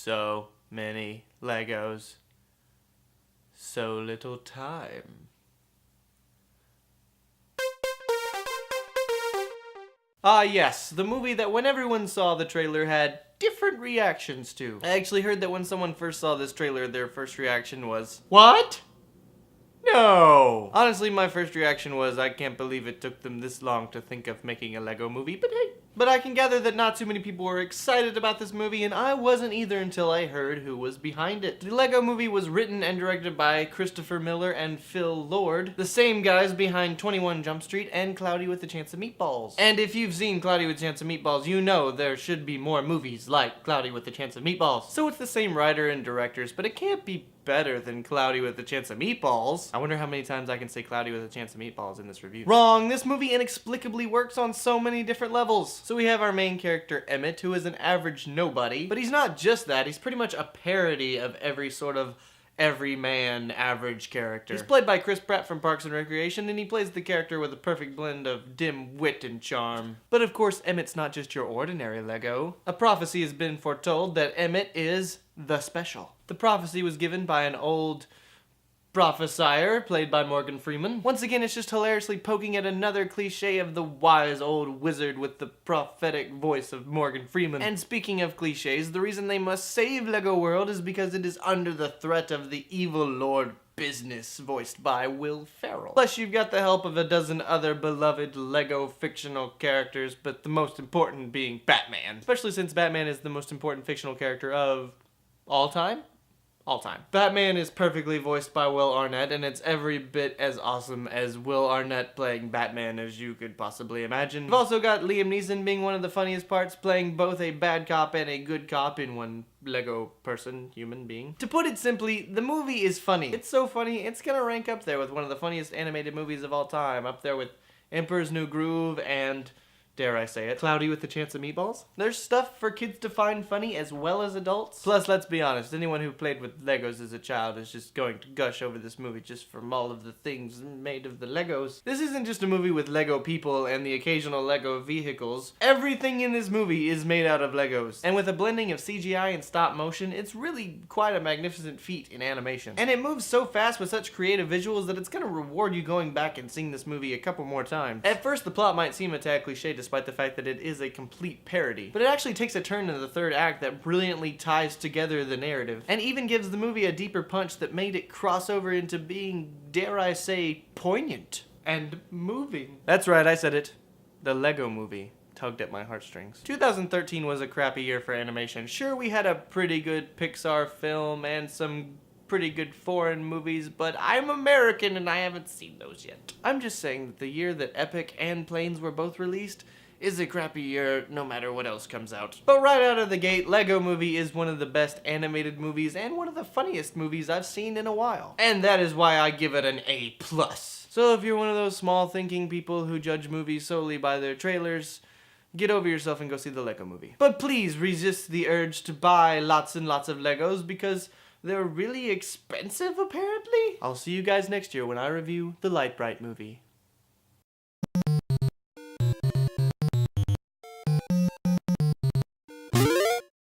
So many Legos. So little time. Ah yes, the movie that when everyone saw the trailer had different reactions to. I actually heard that when someone first saw this trailer, their first reaction was, "What? No!" Honestly, my first reaction was, I can't believe it took them this long to think of making a Lego movie, but hey. But I can gather that not too many people were excited about this movie, and I wasn't either until I heard who was behind it. The Lego movie was written and directed by Christopher Miller and Phil Lord, the same guys behind 21 Jump Street and Cloudy with a Chance of Meatballs. And if you've seen Cloudy with a Chance of Meatballs, you know there should be more movies like Cloudy with a Chance of Meatballs. So it's the same writer and directors, but it can't be better than Cloudy with a Chance of Meatballs. I wonder how many times I can say Cloudy with a Chance of Meatballs in this review. Wrong! This movie inexplicably works on so many different levels. So we have our main character, Emmitt, who is an average nobody, but he's not just that, he's pretty much a parody of every sort of everyman average character. He's played by Chris Pratt from Parks and Recreation, and he plays the character with a perfect blend of dim wit and charm. But of course, Emmitt's not just your ordinary Lego. A prophecy has been foretold that Emmitt is the special. The prophecy was given by an old prophesier, played by Morgan Freeman. Once again, it's just hilariously poking at another cliche of the wise old wizard with the prophetic voice of Morgan Freeman. And speaking of cliches, the reason they must save Lego World is because it is under the threat of the evil Lord Business, voiced by Will Ferrell. Plus, you've got the help of a dozen other beloved Lego fictional characters, but the most important being Batman. Especially since Batman is the most important fictional character of all time? All time. Batman is perfectly voiced by Will Arnett, and it's every bit as awesome as Will Arnett playing Batman as you could possibly imagine. We've also got Liam Neeson being one of the funniest parts, playing both a bad cop and a good cop in one Lego person, human being. To put it simply, the movie is funny. It's so funny, it's gonna rank up there with one of the funniest animated movies of all time, up there with Emperor's New Groove and, dare I say it, Cloudy with a Chance of Meatballs. There's stuff for kids to find funny as well as adults. Plus, let's be honest, anyone who played with Legos as a child is just going to gush over this movie just from all of the things made of the Legos. This isn't just a movie with Lego people and the occasional Lego vehicles. Everything in this movie is made out of Legos. And with a blending of CGI and stop motion, it's really quite a magnificent feat in animation. And it moves so fast with such creative visuals that it's gonna reward you going back and seeing this movie a couple more times. At first, the plot might seem a tad cliche despite the fact that it is a complete parody. But it actually takes a turn in the third act that brilliantly ties together the narrative, and even gives the movie a deeper punch that made it cross over into being, dare I say, poignant and moving. That's right, I said it. The Lego Movie tugged at my heartstrings. 2013 was a crappy year for animation. Sure, we had a pretty good Pixar film and some pretty good foreign movies, but I'm American and I haven't seen those yet. I'm just saying that the year that Epic and Planes were both released is a crappy year no matter what else comes out. But right out of the gate, Lego Movie is one of the best animated movies and one of the funniest movies I've seen in a while. And that is why I give it an A+. So if you're one of those small thinking people who judge movies solely by their trailers, get over yourself and go see the Lego Movie. But please resist the urge to buy lots and lots of Legos because they're really expensive apparently. I'll see you guys next year when I review the Light Bright movie.